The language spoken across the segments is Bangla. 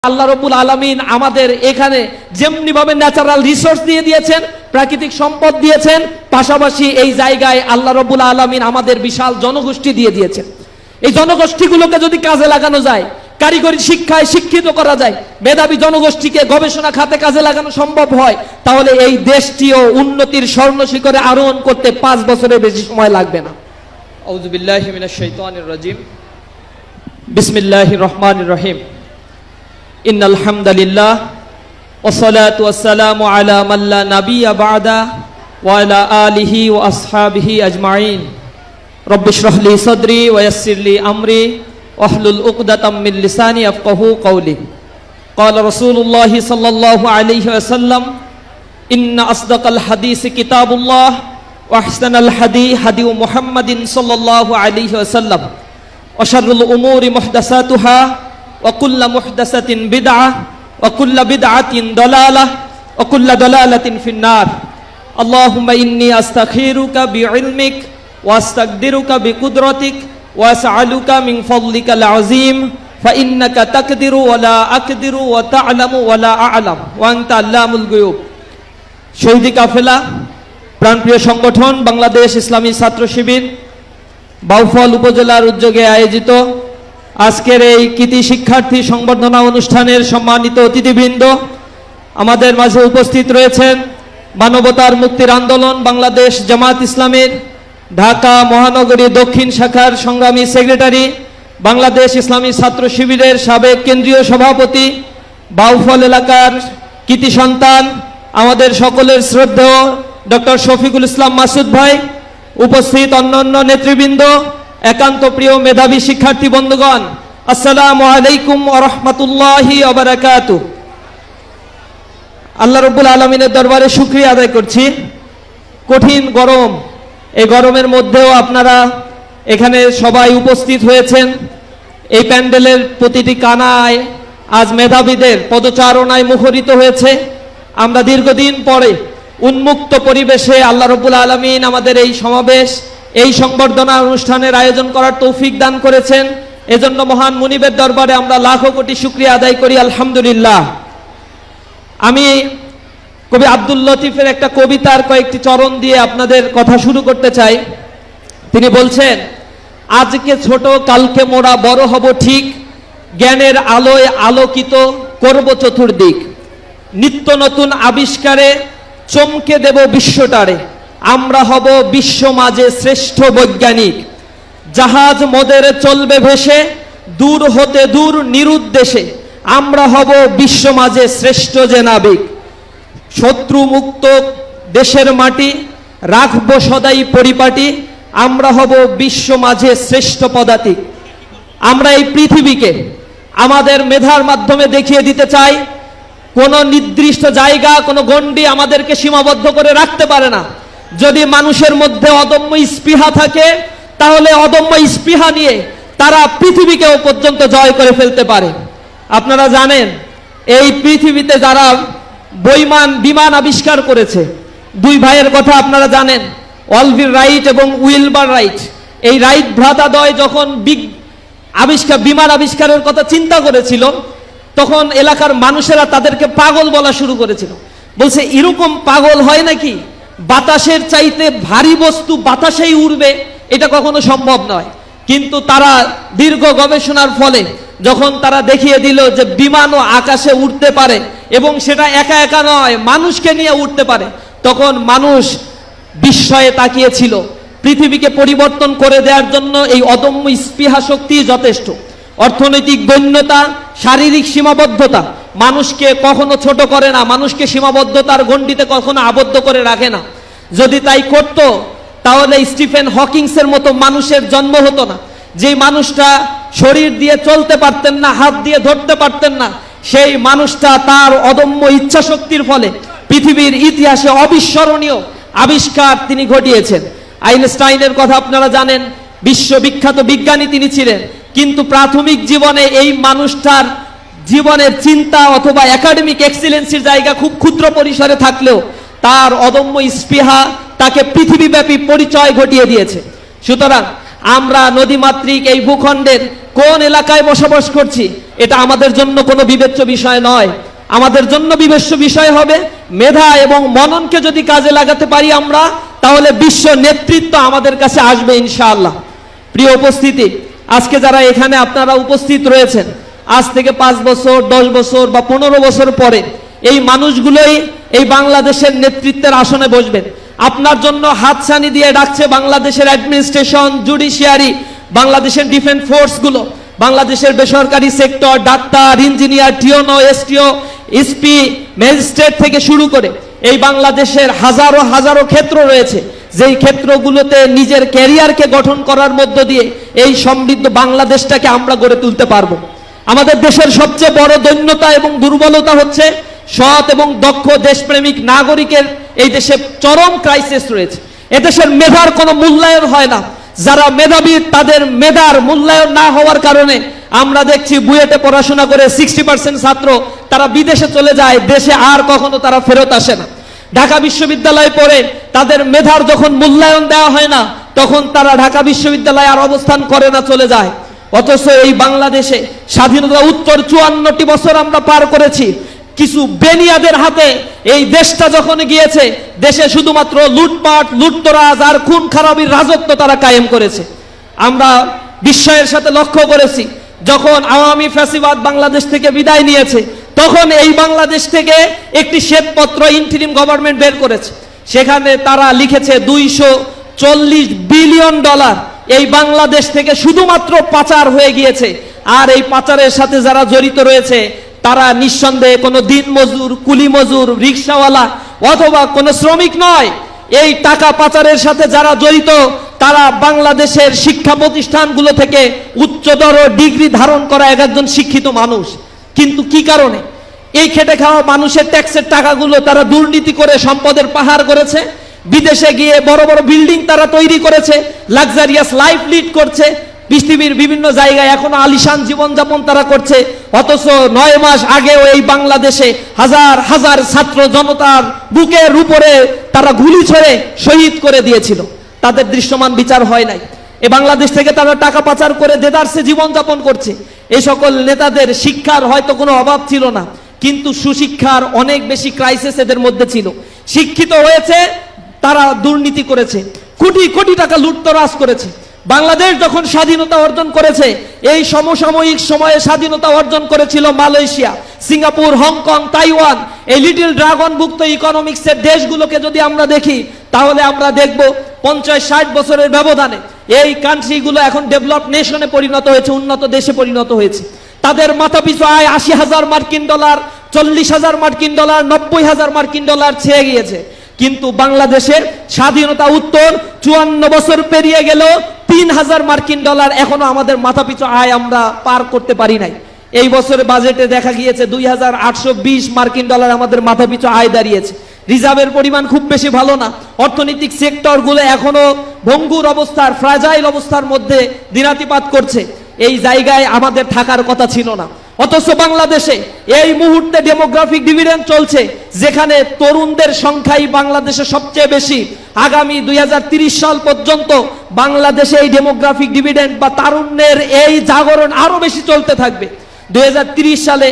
আল্লাহ রাব্বুল আলামিন আমাদের এখানে যেমনি ভাবে ন্যাচারাল রিসোর্স দিয়ে দিয়েছেন, প্রাকৃতিক সম্পদ দিয়েছেন, পাশাপাশি এই জায়গায় আল্লাহ রাব্বুল আলামিন আমাদের বিশাল জনগোষ্ঠী দিয়ে দিয়েছেন। এই জনগোষ্ঠীগুলোকে যদি কাজে লাগানো যায়, কারিগরি শিক্ষায় শিক্ষিত করা যায়, মেধাবী জনগোষ্ঠীকে গবেষণা খাতে কাজে লাগানো সম্ভব হয়, তাহলে এই দেশটিও উন্নতির স্বর্ণ শিখরে আরোহণ করতে 5 বছরের বেশি সময় লাগবে না। আউযু বিল্লাহি মিনাশ শাইতানির রাজিম। বিসমিল্লাহির রহমানির রহিম। ইন্নাল হামদালিল্লাহ ওয়াসসালাতু ওয়াসসালামু আলা মান লা নাবিয়্যা বা'দা ওয়া আলা আলিহি ওয়া আসহাবিহি আজমাইন। রব্বি ইশরাহ লি সাদরি ওয়া ইয়াসসির লি আমরি ওয়াহলুল উকদাতাম মিন লিসানি ইয়াফকাহু কওলি। ক্বালা রাসূলুল্লাহি সাল্লাল্লাহু আলাইহি ওয়াসাল্লাম, ইন্না আসদাকাল হাদিসি কিতাবুল্লাহ ওয়া আহসানাল হাদি হাদিউ মুহাম্মাদিন সাল্লাল্লাহু আলাইহি ওয়াসাল্লাম ওয়া শাররুল উমুরি মুহদাসাতুহা وكل محدثة بدعة وكل بدعة ضلالة وكل ضلالة في النار. اللهم إني أستخيرك بعلمك وأستقدرك بقدرتك وأسألك من فضلك العظيم فإنك تقدر ولا أقدر وتعلم ولا أعلم وأنت علام الغيوب. শহীদি কাফেলা প্রাণপ্রিয় সংগঠন বাংলাদেশ ইসলামী ছাত্র শিবির বাউফল উপজেলার উদ্যোগে আয়োজিত আজকের এই কৃতি শিক্ষার্থী সংবর্ধনা অনুষ্ঠানের সম্মানিত অতিথিবৃন্দ, আমাদের মাঝে উপস্থিত রয়েছেন মানবতার মুক্তির আন্দোলন বাংলাদেশ জামাত ইসলামের ঢাকা মহানগরী দক্ষিণ শাখার সংগ্রামী সেক্রেটারি, বাংলাদেশ ইসলামী ছাত্র শিবিরের সাবেক কেন্দ্রীয় সভাপতি, বাউফল এলাকার কৃতি সন্তান, আমাদের সকলের শ্রদ্ধেয় ডক্টর শফিকুল ইসলাম মাসুদ ভাই, উপস্থিত অন্যান্য নেতৃবৃন্দ, একান্ত প্রিয় মেধাবী শিক্ষার্থী বন্ধুগণ, আসসালামু আলাইকুম ওয়া রাহমাতুল্লাহি ওয়া বারাকাতুহু। আল্লাহ রাব্বুল আলামিনের দরবারে শুকরিয়া আদায় করছি। কঠিন গরম, এই গরমের মধ্যেও আপনারা এখানে সবাই উপস্থিত হয়েছেন। এই প্যান্ডেলের প্রতিটি কানায় আজ মেধাবীদের পদচারণায় মুখরিত হয়েছে। আমরা দীর্ঘদিন পরে উন্মুক্ত পরিবেশে আল্লাহ রাব্বুল আলামিন আমাদের এই সমাবেশ, এই সংবর্ধনা অনুষ্ঠানের আয়োজন করার তৌফিক দান করেছেন। এজন্য মহান মুনিবের দরবারে আমরা লাখো কোটি শুকরিয়া আদায় করি, আলহামদুলিল্লাহ। আমি কবি আব্দুল লতিফের একটা কবিতার কয়েকটি চরণ দিয়ে আপনাদের কথা শুরু করতে চাই। তিনি বলছেন, আজকে ছোট কালকে মোরা বড় হব ঠিক, জ্ঞানের আলোয় আলোকিত করব চতুর্দিক, নিত্য নতুন আবিষ্কারে চমকে দেব বিশ্বটারে, আমরা হব বিশ্ব মাঝে শ্রেষ্ঠ বৈজ্ঞানিক, জাহাজ মোদের চলবে ভেসে দূর হতে দূর নিরুদ্দেশে, আমরা হব বিশ্ব মাঝে শ্রেষ্ঠ যে নাবিক, শত্রু মুক্ত দেশের মাটি রাখবো সদাই পরিপাটি, আমরা হব বিশ্ব মাঝে শ্রেষ্ঠ পদাতিক। আমরা এই পৃথিবীকে আমাদের মেধার মাধ্যমে দেখিয়ে দিতে চাই, কোন নির্দিষ্ট জায়গা, কোন গণ্ডি আমাদেরকে সীমাবদ্ধ করে রাখতে পারে না। যদি মানুষের মধ্যে অদম্য স্পৃহা থাকে, তাহলে অদম্য স্পৃহা নিয়ে তারা পৃথিবীকেও পর্যন্ত জয় করে ফেলতে পারে। আপনারা জানেন, এই পৃথিবীতে যারা বিমান আবিষ্কার করেছে, দুই ভাইয়ের কথা আপনারা জানেন, অলভির রাইট এবং উইলবার রাইট। এই রাইট ভ্রাতাদ্বয় যখন বিমান আবিষ্কারের কথা চিন্তা করেছিল, তখন এলাকার মানুষেরা তাদেরকে পাগল বলা শুরু করেছিল। বলছে, এরকম পাগল হয় নাকি? বাতাসের চাইতে ভারী বস্তু বাতাসেই উড়বে, এটা কখনো সম্ভব নয়। কিন্তু তারা দীর্ঘ গবেষণার ফলে যখন তারা দেখিয়ে দিল যে বিমানও আকাশে উড়তে পারে এবং সেটা একা একা নয়, মানুষকে নিয়ে উড়তে পারে, তখন মানুষ বিস্ময়ে তাকিয়েছিল। পৃথিবীকে পরিবর্তন করে দেওয়ার জন্য এই অদম্য স্পৃহা শক্তি যথেষ্ট। অর্থনৈতিক দৈন্যতা, শারীরিক সীমাবদ্ধতা মানুষকে কখনো ছোট করে না, মানুষকে সীমাবদ্ধতার গণ্ডিতে কখনো আবদ্ধ করে রাখে না। যদি তাই করত, তাহলে স্টিফেন হকিংসের মতো মানুষের জন্ম হতো না। যে মানুষটা শরীর দিয়ে চলতে পারতেন না, হাত দিয়ে ধরতে পারতেন না, সেই মানুষটা তার অদম্য ইচ্ছা শক্তির ফলে পৃথিবীর ইতিহাসে অবিস্মরণীয় আবিষ্কার তিনি ঘটিয়েছেন। আইনস্টাইনের কথা আপনারা জানেন, বিশ্ববিখ্যাত বিজ্ঞানী তিনি ছিলেন। কিন্তু প্রাথমিক জীবনে এই মানুষটার জীবনের চিন্তা অথবা একাডেমিক এক্সিলেন্সির জায়গা খুব ক্ষুদ্র পরিসরে থাকলেও তার অদম্য স্পৃহা তাকে পৃথিবীব্যাপী পরিচয় ঘটিয়ে দিয়েছে। সুতরাং আমরা নদীমাতৃক এই ভূখণ্ডের কোন এলাকায় বসবাস করছি, এটা আমাদের জন্য কোনো বিবেচ্য বিষয় নয়। আমাদের জন্য বিবেচ্য বিষয় হবে মেধা এবং মননকে যদি কাজে লাগাতে পারি আমরা, তাহলে বিশ্ব নেতৃত্ব আমাদের কাছে আসবে ইনশাআল্লাহ। প্রিয় উপস্থিতি, আজকে যারা এখানে আপনারা উপস্থিত রয়েছেন, আজ থেকে 5 বছর 10 বছর বা 15 বছর পরে এই মানুষগুলোই এই বাংলাদেশের নেতৃত্বের আসনে বসবেন। আপনার জন্য হাতছানি দিয়ে ডাকছে বাংলাদেশের অ্যাডমিনিস্ট্রেশন, জুডিশিয়ারি, বাংলাদেশের ডিফেন্স ফোর্সগুলো, বাংলাদেশের বেসরকারি sector, doctor, engineer, টিওনো, এসটিও, SP, magistrate থেকে শুরু করে এই বাংলাদেশের হাজারো হাজারো ক্ষেত্র রয়েছে, যেই ক্ষেত্রগুলোতে নিজের ক্যারিয়ারকে গঠন করার মধ্য দিয়ে এই সমৃদ্ধ বাংলাদেশটাকে আমরা গড়ে তুলতে পারবো। আমাদের দেশের সবচেয়ে বড় দৈন্যতা এবং দুর্বলতা হচ্ছে সৎ এবং দক্ষ দেশপ্রেমিক নাগরিকের এই দেশে চরম ক্রাইসিস রয়েছে। এদেশের মেধার কোনো মূল্যায়ন হয় না। যারা মেধাবী তাদের মেধার মূল্যায়ন না হওয়ার কারণে আমরা দেখছি বুয়েটে পড়াশোনা করে 60% ছাত্র তারা বিদেশে চলে যায়, দেশে আর কখনো তারা ফেরত আসে না। ঢাকা বিশ্ববিদ্যালয়ে পড়ে তাদের মেধার যখন মূল্যায়ন দেওয়া হয় না, তখন তারা ঢাকা বিশ্ববিদ্যালয়ে আর অবস্থান করে না, চলে যায়। অথচ এই বাংলাদেশে স্বাধীনতা উত্তর 54টি বছর আমরা পার করেছি। কিছু বেনিয়াদের হাতে এই দেশটা যখন গিয়েছে, দেশে শুধুমাত্র লুটপাট, লুটতরাজ আর খুন খারাপির রাজত্ব তারা কায়েম করেছে। আমরা বিস্ময়ের সাথে লক্ষ্য করেছি, যখন আওয়ামী ফ্যাসিবাদ বাংলাদেশ থেকে বিদায় নিয়েছে, তখন এই বাংলাদেশ থেকে একটি শ্বেতপত্র ইন্টারিম গভর্নমেন্ট বের করেছে। সেখানে তারা লিখেছে $240 বিলিয়ন এই বাংলাদেশ থেকে শুধুমাত্র পাচার হয়ে গিয়েছে। আর এই পাচারের সাথে যারা জড়িত রয়েছে তারা নিঃসন্দেহে কোনো দিন মজুর, কুলি মজুর, রিক্সাওয়ালা অথবা কোনো শ্রমিক নয়। এই টাকা পাচারের সাথে যারা জড়িত তারা বাংলাদেশের শিক্ষা প্রতিষ্ঠানগুলো থেকে উচ্চতর ডিগ্রি ধারণ করা একজন শিক্ষিত মানুষ। কিন্তু কি কারণে এই খেটে খাওয়া মানুষের ট্যাক্সের টাকাগুলো তারা দুর্নীতি করে সম্পদের পাহাড় করেছে, বিদেশে গিয়ে বড় বড় বিল্ডিং তারা তৈরি করেছে, লাক্সারিয়াস লাইফ লিড করছে, পৃথিবীর বিভিন্ন জায়গায় এখনো আলিশান জীবনযাপন তারা করছে। অথচ 9 মাস আগেও এই বাংলাদেশে হাজার হাজার ছাত্র জনতার বুকের উপরে তারা গুলি ছড়ে শহীদ করে দিয়েছিল, তাদের দৃশ্যমান বিচার হয় নাই। এই বাংলাদেশ থেকে তারা টাকা পাচার করে দেদারসে জীবনযাপন করছে। এই সকল নেতাদের শিক্ষার হয়তো কোনো অভাব ছিল না, কিন্তু সুশিক্ষার অনেক বেশি ক্রাইসিস এদের মধ্যে ছিল। শিক্ষিত হয়েছে, তারা দুর্নীতি করেছে, কোটি কোটি টাকা লুটতরাজ করেছে। বাংলাদেশ যখন স্বাধীনতা অর্জন করেছে, এই সমসাময়িক সময়ে স্বাধীনতা অর্জন করেছিল মালয়েশিয়া, সিঙ্গাপুর, হংকং, তাইওয়ান। এই লিটল ড্রাগন ভুক্ত ইকোনমিক্সের দেশগুলোকে যদি আমরা দেখি, তাহলে আমরা দেখব 50-60 বছরের ব্যবধানে এই কান্ট্রিগুলো এখন ডেভেলপড নেশনে পরিণত হয়েছে, উন্নত দেশে পরিণত হয়েছে। তাদের মাথাপিছু আয় $80,000 মার্কিন ডলার, $40,000 মার্কিন ডলার, $90,000 মার্কিন ডলার ছেয়ে গিয়েছে। কিন্তু বাংলাদেশের স্বাধীনতা উত্তর 54 বছর পেরিয়ে গেল, $3,000 মার্কিন ডলার এখনো আমাদের মাথাপিছু আয় আমরা পার করতে পারি নাই। এই বছরের বাজেটে দেখা গিয়েছে $2,820 মার্কিন ডলার আমাদের মাথাপিছু আয় দাঁড়িয়েছে। রিজার্ভের পরিমাণ খুব বেশি ভালো না। অর্থনৈতিক সেক্টরগুলো এখনো ভঙ্গুর অবস্থার, ফ্রাজাইল অবস্থার মধ্যে দিনাতিপাত করছে। এই জায়গায় আমাদের থাকার কথা ছিল না। অথচ বাংলাদেশে এই মুহূর্তে ডেমোগ্রাফিক ডিভিডেন্ড চলছে, যেখানে তরুণদের সংখ্যাই বাংলাদেশে সবচেয়ে বেশি। আগামী 2030 সাল পর্যন্ত বাংলাদেশে এই ডেমোগ্রাফিক ডিভিডেন্ড বা তারুণ্যের এই জাগরণ আরো বেশি চলতে থাকবে। 2030 সালে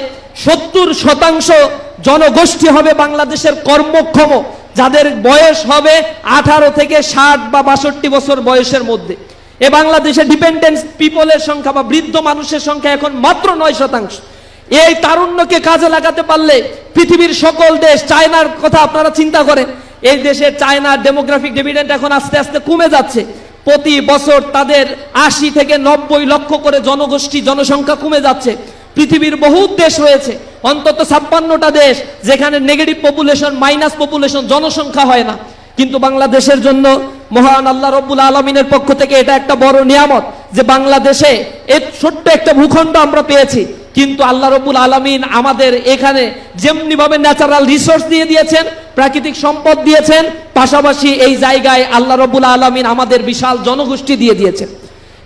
70% জনগোষ্ঠী হবে বাংলাদেশের কর্মক্ষম, যাদের বয়স হবে 18 থেকে 60 বা 62 বছর বয়সের মধ্যে। এ বাংলাদেশে ডিপেন্ডেন্ট পিপলের সংখ্যা বা বৃদ্ধ মানুষের সংখ্যা এখন মাত্র 9%। এই তারুণ্যকে কাজে লাগাতে পারলে পৃথিবীর সকল দেশ, চায়নার কথা আপনারা চিন্তা করেন, এই দেশের চায়নার ডেমোগ্রাফিক ডিভিডেন্ড এখন আস্তে আস্তে কমে যাচ্ছে। প্রতি বছর তাদের 80 থেকে 90 লক্ষ করে জনসংখ্যা কমে যাচ্ছে। পৃথিবীর বহু দেশ রয়েছে, অন্তত 56টা দেশ, যেখানে নেগেটিভ পপুলেশন, মাইনাস পপুলেশন, জনসংখ্যা হয় না। কিন্তু বাংলাদেশের জন্য মহান আল্লাহ রব্বুল আলমিনের পক্ষ থেকে এটা একটা বড় নিয়ামত যে বাংলাদেশে এই ছোট্ট একটা ভূখণ্ড আমরা পেয়েছি। কিন্তু আল্লাহ রব্বুল আলমিন আমাদের এখানে যেমনি ভাবে ন্যাচারাল রিসোর্স দিয়ে দিয়েছেন, প্রাকৃতিক সম্পদ দিয়েছেন, পাশাপাশি এই জায়গায় আল্লাহ রব্বুল আলমিন আমাদের বিশাল জনগোষ্ঠী দিয়ে দিয়েছেন।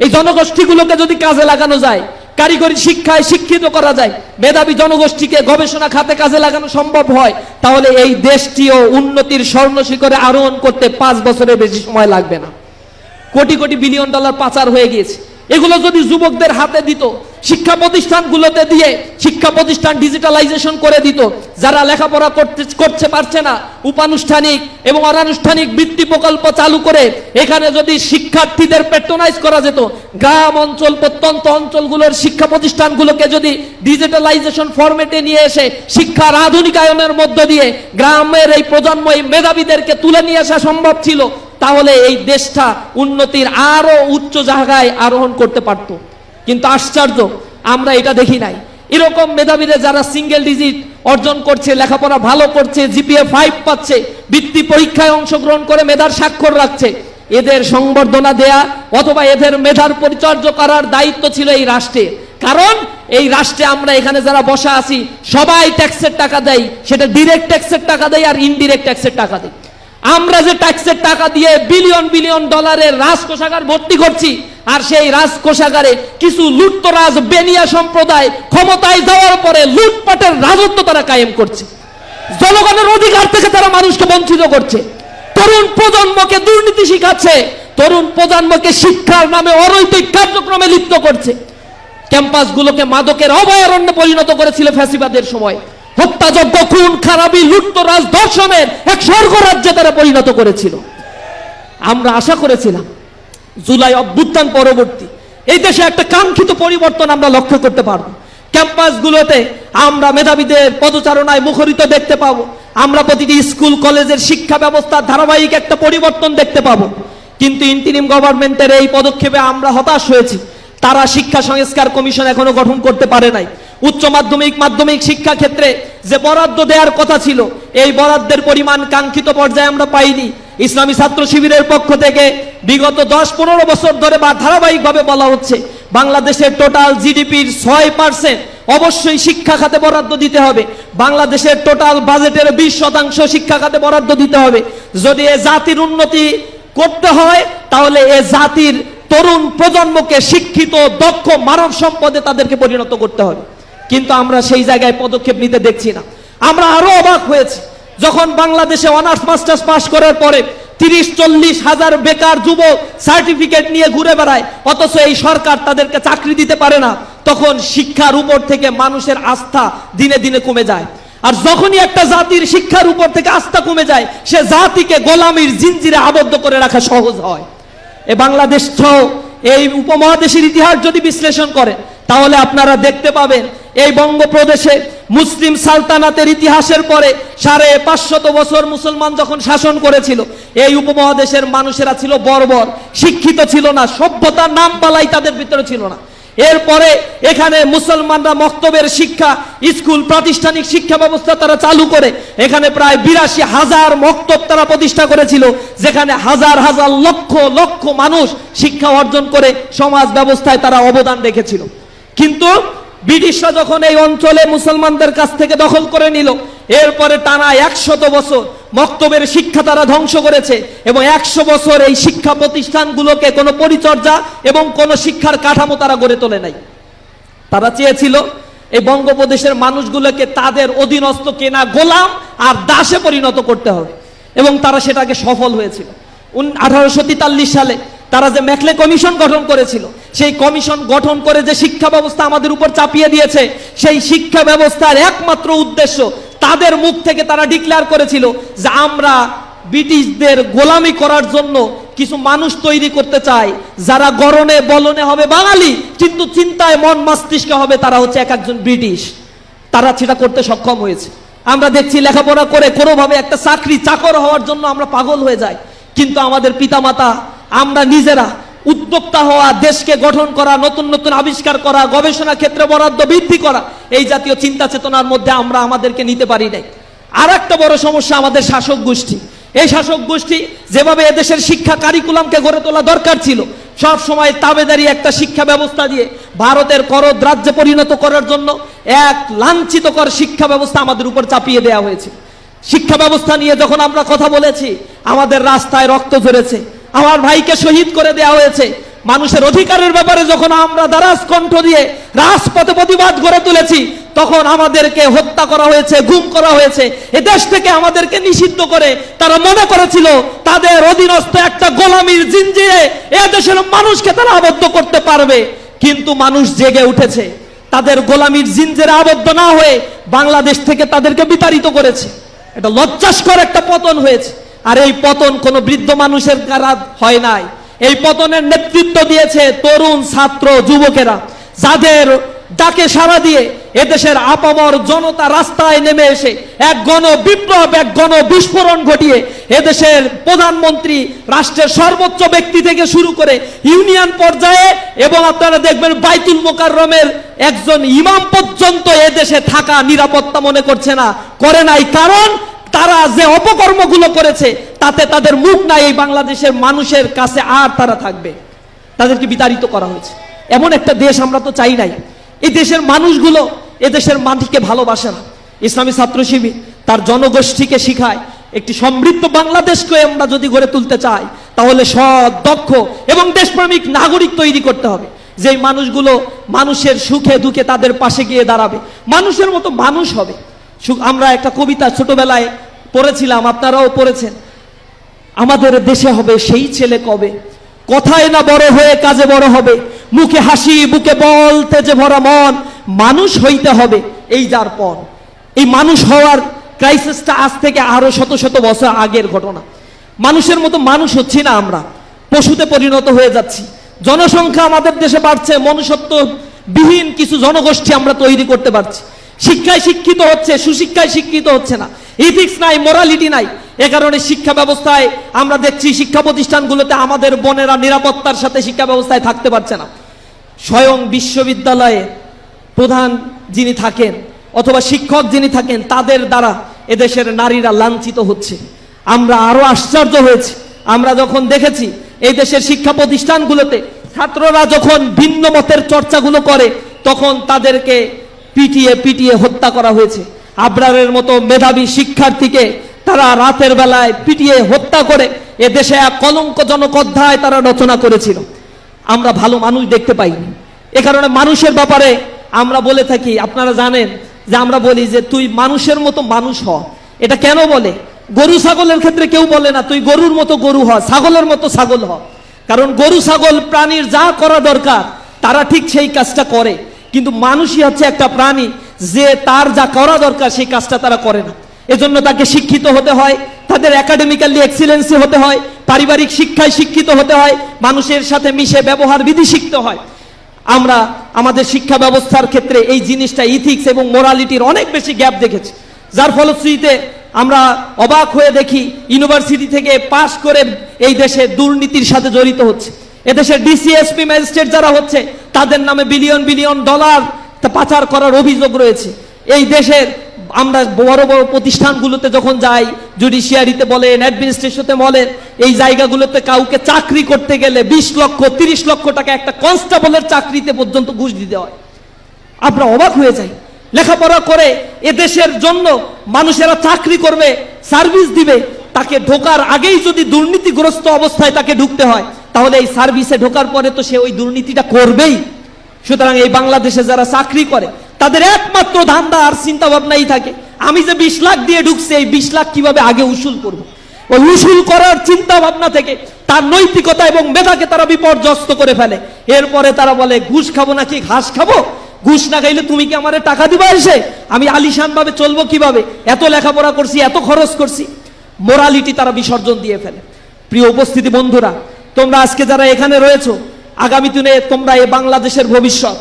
এই জনগোষ্ঠীগুলোকে যদি কাজে লাগানো যায়, কারিগরি শিক্ষায় শিক্ষিত করা যায়, মেধাবী জনগোষ্ঠীকে গবেষণা খাতে কাজে লাগানো সম্ভব হয়, তাহলে এই দেশটিও উন্নতির স্বর্ণ শিখরে আরোহণ করতে 5 বছরের বেশি সময় লাগবে না। কোটি কোটি বিলিয়ন ডলার পাচার হয়ে গিয়েছে। এগুলো যদি যুবকদের হাতে দিত, শিক্ষা প্রতিষ্ঠানগুলোতে দিয়ে শিক্ষা প্রতিষ্ঠান ডিজিটালাইজেশন করে দিত। যারা লেখাপড়া করতে পারছে না, উপানুষ্ঠানিক এবং অনানুষ্ঠানিক বৃত্তি প্রকল্প চালু করে এখানে যদি শিক্ষার্থীদের প্যাট্রোনাইজ করা যেত, গ্রাম অঞ্চল প্রত্যন্ত অঞ্চলগুলোর শিক্ষা প্রতিষ্ঠানগুলোকে যদি ডিজিটালাইজেশন ফরম্যাটে নিয়ে এসে শিক্ষার আধুনিকায়নের মধ্য দিয়ে গ্রামের এই প্রজন্ম, এই মেধাবীদেরকে তুলে নিয়ে আসা সম্ভব ছিল, তাহলে এই দেশটা উন্নতির আরো উচ্চ জায়গায় আরোহণ করতে পারত। কিন্তু আশ্চর্য, আমরা এটা দেখি নাই। এরকম মেধাবীরা যারা সিঙ্গেল ডিজিট অর্জন করছে, লেখাপড়া ভালো করছে, জিপিএ 5 পাচ্ছে, বৃত্তি পরীক্ষায় অংশগ্রহণ করে মেধার স্বাক্ষর রাখছে, এদের সংবর্ধনা দেয়া অথবা এদের মেধার পরিচর্যা করার দায়িত্ব ছিল এই রাষ্ট্রে। কারণ এই রাষ্ট্রে আমরা এখানে যারা বসা আছি সবাই ট্যাক্সের টাকা দেয়, সেটা ডিরেক্ট ট্যাক্সের টাকা দেয় আর ইনডিরেক্ট ট্যাক্সের টাকা দেয়। আমরা যে ট্যাক্সের টাকা দিয়ে বিলিয়ন বিলিয়ন ডলারের রাজকোষাগার ভর্তি করছি, আর সেই রাজকোষাগারে কিছু লুটতরাজ বেনিয়া সম্প্রদায় ক্ষমতায় যাওয়ার পরে লুটপাটের রাজত্ব তারা কায়েম করছে। জনগণের অধিকার থেকে তারা মানুষকে বঞ্চিত করছে, তরুণ প্রজন্মকে দুর্নীতি শিখাচ্ছে, তরুণ প্রজন্মকে শিক্ষার নামে অনৈতিক কার্যক্রমে লিপ্ত করছে। ক্যাম্পাসগুলোকে মাদকের অভয়ারণ্যে পরিণত করেছিল ফ্যাসিবাদের সময়। হত্যাযজ্ঞ, খুন খারাপি, লুটতরাজ, ধর্ষণের এক স্বর্গরাজ্যে তারা পরিণত করেছিল। আমরা আশা করেছিলাম জুলাই অভ্যুত্থান পরবর্তী এই দেশে একটা কাঙ্ক্ষিত পরিবর্তন আমরা লক্ষ্য করতে পারবো। ক্যাম্পাসগুলোতে আমরা মেধাবীদের পদচারণায় মুখরিত দেখতে পাবো, আমরা প্রতিটি স্কুল কলেজের শিক্ষা ব্যবস্থার ধারাবাহিক একটা পরিবর্তন দেখতে পাবো। কিন্তু ইন্টিরিম গভর্নমেন্টের এই পদক্ষেপে আমরা হতাশ হয়েছি। তারা শিক্ষা সংস্কার কমিশন এখনো গঠন করতে পারে নাই। উচ্চ মাধ্যমিক, মাধ্যমিক শিক্ষা ক্ষেত্রে যে বরাদ্দ দেওয়ার কথা ছিল, এই বরাদ্দের পরিমাণ কাঙ্ক্ষিত পর্যায়ে আমরা পাইনি। ইসলামী ছাত্র শিবিরের পক্ষ থেকে বিগত 10-15 বছর ধরে বা ধারাবাহিকভাবে বলা হচ্ছে বাংলাদেশের টোটাল জিডিপির 6% অবশ্যই শিক্ষা খাতে বরাদ্দ দিতে হবে। বাংলাদেশের টোটাল বাজেটের 20% শিক্ষা খাতে বরাদ্দ দিতে হবে। যদি এ জাতির উন্নতি করতে হয় তাহলে এ জাতির তরুণ প্রজন্মকে শিক্ষিত, দক্ষ মানব সম্পদে তাদেরকে পরিণত করতে হবে। কিন্তু আমরা সেই জায়গায় পদক্ষেপ নিতে দেখছি না। আমরা আরো অবাক হয়েছি যখন বাংলাদেশে অনার্স মাস্টার্স পাশ করার পরে 30-40 হাজার বেকার যুবক সার্টিফিকেট নিয়ে ঘুরে বেড়ায়, অথচ এই সরকার তাদেরকে চাকরি দিতে পারে না। তখন শিক্ষার উপর থেকে মানুষের আস্থা দিনে দিনে কমে যায়। আর যখনই একটা জাতির শিক্ষার উপর থেকে আস্থা কমে যায়, সে জাতিকে গোলামির জিনজিরে আবদ্ধ করে রাখা সহজ হয়। এ বাংলাদেশ সহ এই উপমহাদেশের ইতিহাস যদি বিশ্লেষণ করেন তাহলে আপনারা দেখতে পাবেন এই বঙ্গপ্রদেশে মুসলিম সালতানাতের ইতিহাসের পরে 550 বছর মুসলমান যখন শাসন করেছিল, এই উপমহাদেশের মানুষেরা ছিল বর্বর, শিক্ষিত ছিল না, সভ্যতার নাম বালাই তাদের ভিতরে ছিল না। এরপরে এখানে মুসলমানরা মক্তবের শিক্ষা, স্কুল, প্রাতিষ্ঠানিক শিক্ষা ব্যবস্থা তারা চালু করে এখানে প্রায় 82,000 মক্তব তারা প্রতিষ্ঠা করেছিল, যেখানে হাজার হাজার লক্ষ লক্ষ মানুষ শিক্ষা অর্জন করে সমাজ ব্যবস্থায় তারা অবদান রেখেছিল। কিন্তু ব্রিটিশরা যখন এই অঞ্চলে মুসলমানদের কাছ থেকে দখল করে নিল, এরপরে টানা 100 বছর মক্তবের শিক্ষা তারা ধ্বংস করেছে এবং 100 বছর এই শিক্ষা প্রতিষ্ঠানগুলোকে কোনো পরিচর্যা এবং কোনো শিক্ষার কাঠামো তারা গড়ে তোলে নাই। তারা চেয়েছিল এই বঙ্গপ্রদেশের মানুষগুলোকে তাদের অধীনস্থ কেনা গোলাম আর দাসে পরিণত করতে হবে, এবং তারা সেটাকে সফল হয়েছিল। 1843 সালে তারা যে ম্যাকলে কমিশন গঠন করেছিল, সেই কমিশন গঠন করে যে শিক্ষা ব্যবস্থা আমাদের উপর চাপিয়ে দিয়েছে, সেই শিক্ষা ব্যবস্থার একমাত্র উদ্দেশ্য, তাদের মুখ থেকে তারা ডিক্লেয়ার করেছিল যে আমরা ব্রিটিশদের গোলামি করার জন্য কিছু মানুষ তৈরি করতে চাই, যারা গরনে বলনে হবে বাঙালি, কিন্তু চিন্তায় মন মস্তিষ্কে হবে তারা হচ্ছে একজন ব্রিটিশ। তারা সেটা করতে সক্ষম হয়েছে। আমরা দেখছি লেখাপড়া করে কোনোভাবে একটা চাকরি চাকর হওয়ার জন্য আমরা পাগল হয়ে যাই, কিন্তু আমাদের পিতামাতা, আমরা নিজেরা উদ্যোক্তা হওয়া, দেশকে গঠন করা, নতুন নতুন আবিষ্কার করা, গবেষণা ক্ষেত্রে বরাদ্দ বৃদ্ধি করা, এই জাতীয় চিন্তা চেতনার মধ্যে আমরা আমাদেরকে নিতে পারি নাই। আর একটা বড় সমস্যা আমাদের শাসক গোষ্ঠী। এই শাসক গোষ্ঠী যেভাবে এদেশের শিক্ষা কারিকুলামকে গড়ে তোলা দরকার ছিল, সব সময় তাবেদারি একটা শিক্ষা ব্যবস্থা দিয়ে ভারতের করদ রাজ্যে পরিণত করার জন্য এক লাঞ্ছিতকর শিক্ষা ব্যবস্থা আমাদের উপর চাপিয়ে দেওয়া হয়েছে। শিক্ষা ব্যবস্থা নিয়ে যখন আমরা কথা বলেছি, আমাদের রাস্তায় রক্ত ঝরেছে, আমার ভাইকে শহীদ করে দেওয়া হয়েছে। মানুষের অধিকারের ব্যাপারে যখন আমরা দারাজ কণ্ঠ দিয়ে রাজপথে প্রতিবাদ গড়ে তুলেছি, তখন আমাদেরকে হত্যা করা হয়েছে, গুম করা হয়েছে। এ দেশ থেকে আমাদেরকে নিষিদ্ধ করে তারা মনে করেছিল তাদের অধীনস্থ একটা গোলামির জিনজিরে এ দেশের মানুষকে তারা আবদ্ধ করতে পারবে। কিন্তু মানুষ জেগে উঠেছে, তাদের গোলামির জিনজেরে আবদ্ধ না হয়ে বাংলাদেশ থেকে তাদেরকে বিতাড়িত করেছে। এটা লজ্জাস্কর একটা পতন হয়েছে। আর এই পতন কোনো বৃদ্ধ মানুষের দ্বারা হয় নাই, এই পতনের নেতৃত্ব দিয়েছে তরুণ ছাত্র যুবকেরা, যাদের ডাকে সাড়া দিয়ে এদেশের আপামর জনতা রাস্তায় নেমে এসে এক গণ বিপ্লব, এক গণ বিস্ফোরণ ঘটিয়ে এদেশের প্রধানমন্ত্রী, রাষ্ট্রের সর্বোচ্চ ব্যক্তি থেকে শুরু করে ইউনিয়ন পর্যায়ে এবং আপনারা দেখবেন বাইতুল মোকাররমের একজন ইমাম পর্যন্ত এদেশে থাকা নিরাপত্তা মনে করছে না, করে নাই। কারণ তারা যে অপকর্মগুলো করেছে তাতে তাদের মুখ নাই এই বাংলাদেশের মানুষের কাছে, আর তারা থাকবে, তাদেরকে বিতাড়িত করা হয়েছে। এমন একটা দেশ আমরা তো চাই নাই। এই দেশের মানুষগুলো এদেশের মাটিকে ভালোবাসে না। ইসলামী ছাত্র শিবির তার জনগোষ্ঠীকে শিখায় একটি সমৃদ্ধ বাংলাদেশকে আমরা যদি গড়ে তুলতে চাই, তাহলে সৎ, দক্ষ এবং দেশপ্রেমিক নাগরিক তৈরি করতে হবে, যেই মানুষগুলো মানুষের সুখে দুঃখে তাদের পাশে গিয়ে দাঁড়াবে, মানুষের মতো মানুষ হবে। আমরা একটা কবিতা ছোটবেলায় পড়েছিলাম, আপনারাও পড়েছেন, আমাদের দেশে হবে সেই ছেলে কবে, কথায় না বড় হয়ে কাজে বড় হবে, মুখে হাসি বুকে বলতে যে ভরা মন, মানুষ হইতে হবে এই যার পণ। এই মানুষ হওয়ার ক্রাইসিসটা আজ থেকে আরো শত শত বছর আগের ঘটনা। মানুষের মতো মানুষ হচ্ছি না, আমরা পশুতে পরিণত হয়ে যাচ্ছি। জনসংখ্যা আমাদের দেশে বাড়ছে, মনুষ্যত্ববিহীন কিছু জনগোষ্ঠী আমরা তৈরি করতে পারছি। শিক্ষায় শিক্ষিত হচ্ছে, সুশিক্ষায় শিক্ষিত হচ্ছে না, ইথিক্স নাই, মোরালিটি নাই। এ কারণে শিক্ষা ব্যবস্থায় আমরা দেখছি শিক্ষা প্রতিষ্ঠানগুলোতে আমাদের বোনেরা নিরাপত্তার সাথে শিক্ষা ব্যবস্থায় থাকতে পারছে না। স্বয়ং বিশ্ববিদ্যালয়ে প্রধান যিনি থাকেন অথবা শিক্ষক যিনি থাকেন, তাদের দ্বারা এদেশের নারীরা লাঞ্ছিত হচ্ছে। আমরা আরো আশ্চর্য হয়েছি আমরা যখন দেখেছি এই দেশের শিক্ষা প্রতিষ্ঠানগুলোতে ছাত্ররা যখন ভিন্ন মতের চর্চাগুলো করে, তখন তাদেরকে পিটিয়ে পিটিয়ে হত্যা করা হয়েছে। আবরারের মতো মেধাবী শিক্ষার্থীকে তারা রাতের বেলায় পিটিয়ে হত্যা করে এদেশে এক কলঙ্কজনক অধ্যায় তারা রচনা করেছিল। আমরা ভালো মানুষ দেখতে পাইনি। এ কারণে মানুষের ব্যাপারে আমরা বলে থাকি, আপনারা জানেন যে আমরা বলি যে তুই মানুষের মতো মানুষ হ। এটা কেন বলে? গরু ছাগলের ক্ষেত্রে কেউ বলে না তুই গরুর মতো গরু হ, ছাগলের মতো ছাগল হ। কারণ গরু ছাগল প্রাণীর যা করা দরকার তারা ঠিক সেই কাজটা করে, কিন্তু মানুষই হচ্ছে একটা প্রাণী যে তার যা করা দরকার সেই কাজটা তারা করে না। এজন্য তাকে শিক্ষিত হতে হয়, তাদের একাডেমিক্যালি এক্সিলেন্সি হতে হয়, পারিবারিক শিক্ষায় শিক্ষিত হতে হয়, মানুষের সাথে মিশে ব্যবহার বিধি শিখতে হয়। আমরা আমাদের শিক্ষা ব্যবস্থার ক্ষেত্রে এই জিনিসটা, ইথিক্স এবং মোরালিটির অনেক বেশি গ্যাপ দেখেছি, যার ফলশ্রুতিতে আমরা অবাক হয়ে দেখি ইউনিভার্সিটি থেকে পাশ করে এই দেশে দুর্নীতির সাথে জড়িত হচ্ছে। এদেশের ডিসি, এসপি, ম্যাজিস্ট্রেট যারা হচ্ছে তাদের নামে বিলিয়ন বিলিয়ন ডলার পাচার করার অভিযোগ রয়েছে। এই দেশের আমরা বড় বড় প্রতিষ্ঠানগুলোতে যখন যাই, জুডিশিয়ারিতে বলেন, অ্যাডমিনিস্ট্রেশনে বলেন, এই জায়গাগুলোতে কাউকে চাকরি করতে গেলে 20 লক্ষ 30 লক্ষ টাকা একটা কনস্টেবলের চাকরিতে পর্যন্ত ঘুষ দিতে হয়। আমরা অবাক হয়ে যাই। লেখাপড়া করে এদেশের জন্য মানুষেরা চাকরি করবে, সার্ভিস দিবে, তাকে ঢোকার আগেই যদি দুর্নীতিগ্রস্ত অবস্থায় তাকে ঢুকতে হয়, তাহলে এই সার্ভিসে ঢোকার পরে তো সে ওই দুর্নীতিটা করবেই। সুতরাং এই বাংলাদেশে যারা চাকরি করে তাদের একমাত্র ধান্দা আর চিন্তা ভাবনাই থাকে, আমি যে 20 লাখ দিয়ে ঢুকছি, এই 20 লাখ কিভাবে আগে উসুল করব। ওই উসুল করার চিন্তা ভাবনা থেকে তার নৈতিকতা এবং মেধাকে তারা বিপর্যস্ত করে ফেলে। এরপরে তারা বলে ঘুষ খাবো নাকি ঘাস খাবো, ঘুষ না খাইলে তুমি কি আমারে টাকা দিবা এসে, আমি আলিশান ভাবে চলবো কিভাবে, এত লেখাপড়া করছি, এত খরচ করছি। মোরালিটি তারা বিসর্জন দিয়ে ফেলে। প্রিয় উপস্থিতি বন্ধুরা, তোমরা আজকে যারা এখানে রয়েছো, আগামী দিনে তোমরা এই বাংলাদেশের ভবিষ্যৎ।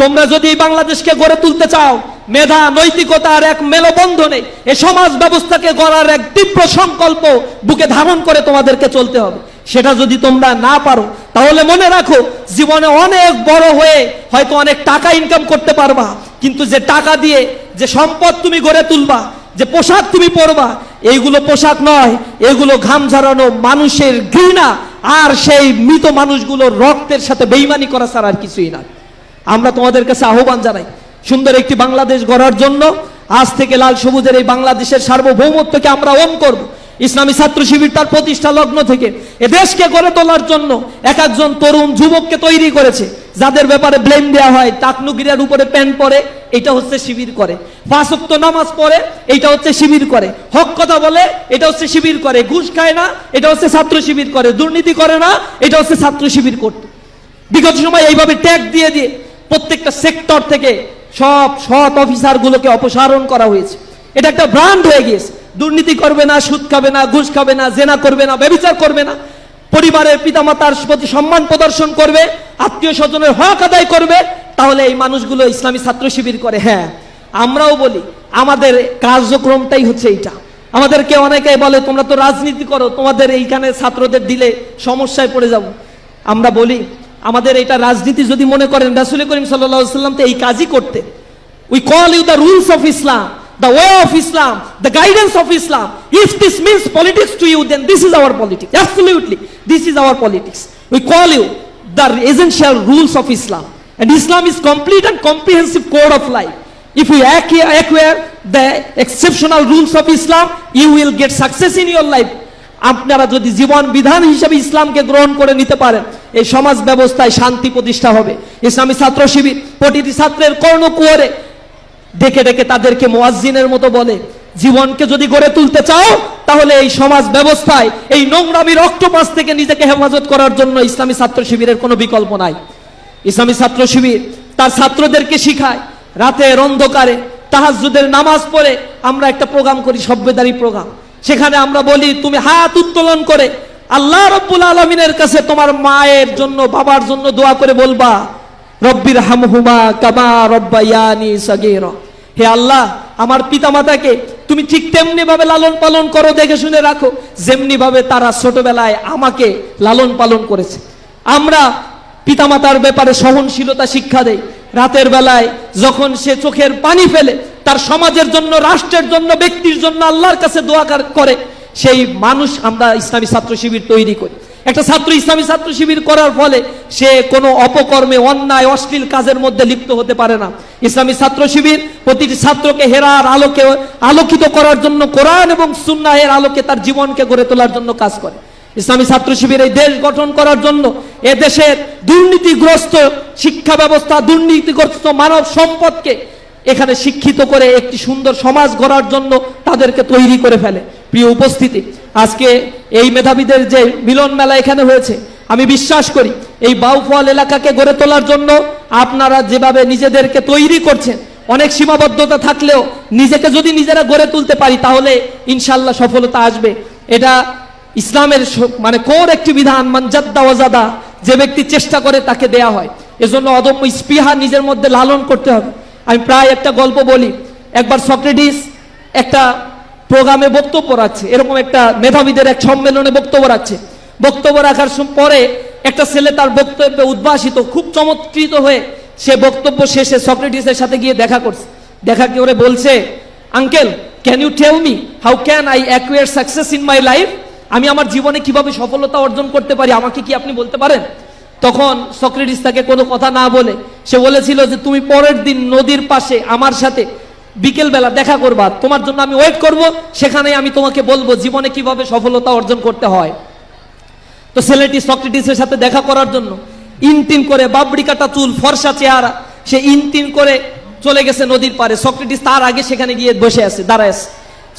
তোমরা যদি এই বাংলাদেশকে গড়ে তুলতে চাও, মেধা নৈতিকতার এক মেলবন্ধনে এই সমাজ ব্যবস্থাকে গড়ার এক তীব্র সংকল্প বুকে ধারণ করে তোমাদেরকে চলতে হবে। সেটা যদি তোমরা না পারো, তাহলে মনে রাখো জীবনে অনেক বড় হয়ে হয়তো অনেক টাকা ইনকাম করতে পারবা, কিন্তু যে টাকা দিয়ে যে সম্পদ তুমি গড়ে তুলবা, যে পোশাক তুমি পরবা, এইগুলো পোশাক নয়, এগুলো ঘাম ঝরানো মানুষের ঘৃণা আর সেই মৃত মানুষগুলোর রক্তের সাথে বেইমানি করা ছাড়া আর কিছুই না। আমরা তোমাদের কাছে আহ্বান জানাই, সুন্দর একটি বাংলাদেশ গড়ার জন্য আজ থেকে লাল সবুজের এই বাংলাদেশের সার্বভৌমত্বকে আমরা ওন করব। ইসলামী ছাত্র শিবির তার প্রতিষ্ঠা লগ্ন থেকে এ দেশকে গড়ে তোলার জন্য এক একজন তরুণ যুবককে তৈরি করেছে, যাদের ব্যাপারে ব্লেম দেওয়া হয়। টাকনুগিরার উপরে প্যান্ট পরে, এটা হচ্ছে শিবির করে। 5 ওয়াক্ত নামাজ পড়ে, এটা হচ্ছে শিবির করে। হক কথা বলে, এটা হচ্ছে শিবির করে। ঘুষ খায় না, এটা হচ্ছে ছাত্র শিবির করে। দুর্নীতি করে না, এটা হচ্ছে ছাত্র শিবির করত। বিগত সময় এইভাবে ট্যাগ দিয়ে দিয়ে প্রত্যেকটা সেক্টর থেকে সব সৎ অফিসারগুলোকে অপসারণ করা হয়েছে। এটা একটা ব্র্যান্ড হয়ে গিয়েছে। দুর্নীতি করবে না, সুদ খাবে না, ঘুষ খাবে না, জেনা করবে না, ব্যভিচার করবে না, পরিবারের পিতামাতার প্রতি সম্মান প্রদর্শন করবে, আত্মীয় স্বজনের হক আদায় করবে, তাহলে এই মানুষগুলো ইসলামী ছাত্র শিবির করে। হ্যাঁ, আমরাও বলি আমাদের কার্যক্রমটাই হচ্ছে এইটা। আমাদেরকে অনেকেই বলে তোমরা তো রাজনীতি করো, তোমাদের এইখানে ছাত্রদের দিলে সমস্যায় পড়ে যাব। আমরা বলি আমাদের এটা রাজনীতি যদি মনে করেন, রাসূল করিম সাল্লাল্লাহু আলাইহি ওয়াসাল্লাম তো এই কাজই করতেন। We call you the rules of Islam, the way of Islam, the guidance of Islam. If this means politics to you, then this is our politics. Absolutely, this is our politics. We call you the essential rules of Islam. And Islam is complete and comprehensive code of life. If you acquire the exceptional rules of Islam, you will get success in your life. আপনারা যদি জীবন বিধান হিসেবে ইসলামকে গ্রহণ করে নিতে পারেন, এই সমাজ ব্যবস্থায় শান্তি প্রতিষ্ঠা হবে। ইসলামী ছাত্র শিবির প্রতিটি ছাত্রের কর্ণকুহরে ডেকে ডেকে তাদেরকে মুয়াজ্জিনের মতো বলে, জীবনকে যদি গড়ে তুলতে চাও তাহলে এই সমাজ ব্যবস্থায় এই নোংরামির অক্টোপাস থেকে নিজেকে হেফাজত করার জন্য ইসলামী ছাত্র শিবিরের কোনো বিকল্প নাই। ইসলামী ছাত্র শিবির তার ছাত্রদেরকে শিখায় রাতের অন্ধকারে তাহাজ্জুদের নামাজ পড়ে আমরা একটা প্রোগ্রাম করি, সভ্যতারী প্রোগ্রাম। সেখানে আমরা বলি তুমি হাত উত্তোলন করে আল্লাহ রাব্বুল আলামিনের কাছে তোমার মায়ের জন্য, বাবার জন্য দোয়া করে বলবা, রব্বির হামহুমা কামা রব্বায়ানি সাগীরা। হে আল্লাহ, আমার পিতামাতাকে তুমি ঠিক তেমনি ভাবে লালন পালন করো, দেখে শুনে রাখো যেমনি ভাবে তারা ছোটবেলায় আমাকে লালন পালন করেছে। আমরা পিতামাতার ব্যাপারে সহনশীলতা শিক্ষা দেই। রাতের বেলায় যখন সে চোখের পানি ফেলে তার সমাজের জন্য, রাষ্ট্রের জন্য, ব্যক্তির জন্য আল্লাহর কাছে দোয়া করে, সেই মানুষ আমরা ইসলামী ছাত্র শিবির তৈরি করি। একটা ছাত্র ইসলামী ছাত্র শিবির করার ফলে সে কোনো অপকর্মে, অন্যায়, অশ্লীল কাজের মধ্যে লিপ্ত হতে পারে না। ইসলামী ছাত্র শিবির প্রতিটি ছাত্রকে হেরার আলোকে আলোকিত করার জন্য, কোরআন এবং সুন্নাহের আলোকে তার জীবনকে গড়ে তোলার জন্য কাজ করে। ইসলামী ছাত্র শিবির এই দেশ গঠন করার জন্য, এ দেশের দুর্নীতিগ্রস্ত শিক্ষা ব্যবস্থা, দুর্নীতিগ্রস্ত মানব সম্পদকে এখানে শিক্ষিত করে একটি সুন্দর সমাজ গড়ার জন্য তাদেরকে তৈরি করে ফেলে। প্রিয় উপস্থিতি, আজকে এই মেধাবীদের যে মিলন মেলা এখানে হয়েছে, আমি বিশ্বাস করি এই বাউফল এলাকাকে গড়ে তোলার জন্য আপনারা যেভাবে নিজেদেরকে তৈরি করছেন, অনেক সীমাবদ্ধতা থাকলেও নিজেকে যদি নিজেরা গড়ে তুলতে পারি তাহলে ইনশাআল্লাহ সফলতা আসবে। এটা ইসলামের মানে কোর একটি বিধান, মানজাদ্দা ওয়াজাদা, যে ব্যক্তি চেষ্টা করে তাকে দেয়া হয়। এজন্য অদম্য স্পৃহা নিজের মধ্যে লালন করতে হবে। আমি প্রায় একটা গল্প বলি। একবার সক্রেটিস একটা প্রোগ্রামে বক্তব্য রাখছে, এরকম একটা মেধাবীদের এক সম্মেলনে বক্তব্য রাখছে। বক্তব্য রাখার পরে একটা ছেলে তার বক্তব্যে উদ্ভাসিত, খুব চমৎকৃত হয়ে সে বক্তব্য শেষে সক্রেটিসের সাথে গিয়ে দেখা করছে। দেখা করে বলছে, uncle, can you tell me how can I acquire success in my life? আমি আমার জীবনে কিভাবে সফলতা অর্জন করতে পারি, আমাকে কি আপনি বলতে পারেন? তখন সক্রেটিস তাকে কোনো কথা না বলে সে বলেছিল যে তুমি পরের দিন নদীর পাশে আমার সাথে বিকেল বেলা দেখা করবা, তোমার জন্য আমি ওয়েট করব, সেখানে আমি তোমাকে বলবো জীবনে কিভাবে সফলতা অর্জন করতে হয়। তো ছেলেটি সক্রেটিসের সাথে দেখা করার জন্য ইনতিন করে, বাবরি কাটা চুল, ফর্সা চেহারা, সে ইনতিন করে চলে গেছে নদীর পারে। সক্রেটিস তার আগে সেখানে গিয়ে বসে আছে, দাঁড়ায় আছে।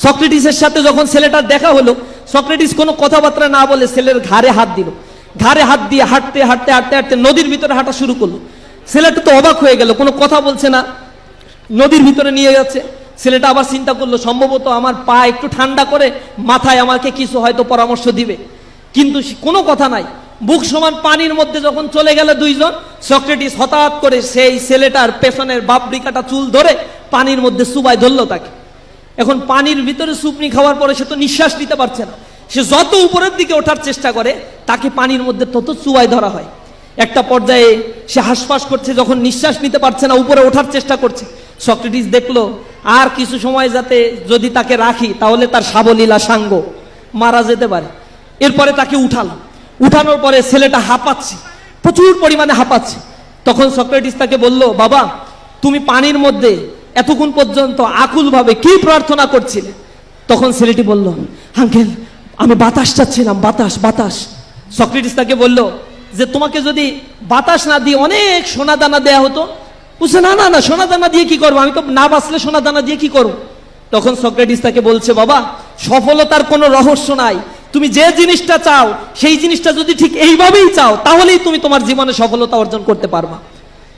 সক্রেটিসের সাথে যখন ছেলেটার দেখা হলো, সক্রেটিস কোনো কথাবার্তা না বলে ছেলের ঘাড়ে হাত দিল। ঘাড়ে হাত দিয়ে হাঁটতে হাঁটতে হাঁটতে হাঁটতে নদীর ভিতরে হাঁটা শুরু করলো। ছেলেটা তো অবাক হয়ে গেল, কোনো কথা বলছে না, নদীর ভিতরে নিয়ে যাচ্ছে। ছেলেটা আবার চিন্তা করলো সম্ভবত আমার পা একটু ঠান্ডা করে মাথায় আমাকে কিছু হয়তো পরামর্শ দিবে, কিন্তু কোনো কথা নাই। বুক সমান পানির মধ্যে যখন চলে গেল দুইজন, সক্রেটিস হঠাৎ করে সেই ছেলেটার পেছনের বাবরি কাটা চুল ধরে পানির মধ্যে চুবাই ধরলো তাকে। এখন পানির ভিতরে চুপনি খাওয়ার পরে সে তো নিঃশ্বাস নিতে পারছে না। সে যত উপরের দিকে ওঠার চেষ্টা করে তাকে পানির মধ্যে তত চুবাই ধরা হয়। একটা পর্যায়ে সে হাঁসফাঁস করছে, যখন নিঃশ্বাস নিতে পারছে না, উপরে ওঠার চেষ্টা করছে। সক্রেটিস দেখলো আর কিছু সময় যাতে যদি তাকে রাখি তাহলে তার সাবলীলা সাঙ্গ মারা যেতে পারে। এরপরে তাকে উঠালো। উঠানোর পরে ছেলেটা হাঁপাচ্ছে, প্রচুর পরিমাণে হাঁপাচ্ছে। তখন সক্রেটিস তাকে বলল, বাবা, তুমি পানির মধ্যে এতক্ষণ পর্যন্ত আকুলভাবে কি প্রার্থনা করছিলে? তখন ছেলেটি বলল, আঙ্কেল, আমি বাতাস চাচ্ছিলাম, বাতাস বাতাস। সক্রেটিস তাকে বলল যে তোমাকে যদি বাতাস না দিয়ে অনেক সোনা দানা দেয়া হতো? বলছে, না না না, সোনা দানা দিয়ে কি করবো, আমি তো না বাঁচলে সোনা দানা দিয়ে কি করবো? তখন সক্রেটিস তাকে বলছে, বাবা, সফলতার কোনো রহস্য নাই, তুমি যে জিনিসটা চাও সেই জিনিসটা যদি ঠিক এইভাবেই চাও, তাহলেই তুমি তোমার জীবনে সফলতা অর্জন করতে পারবা।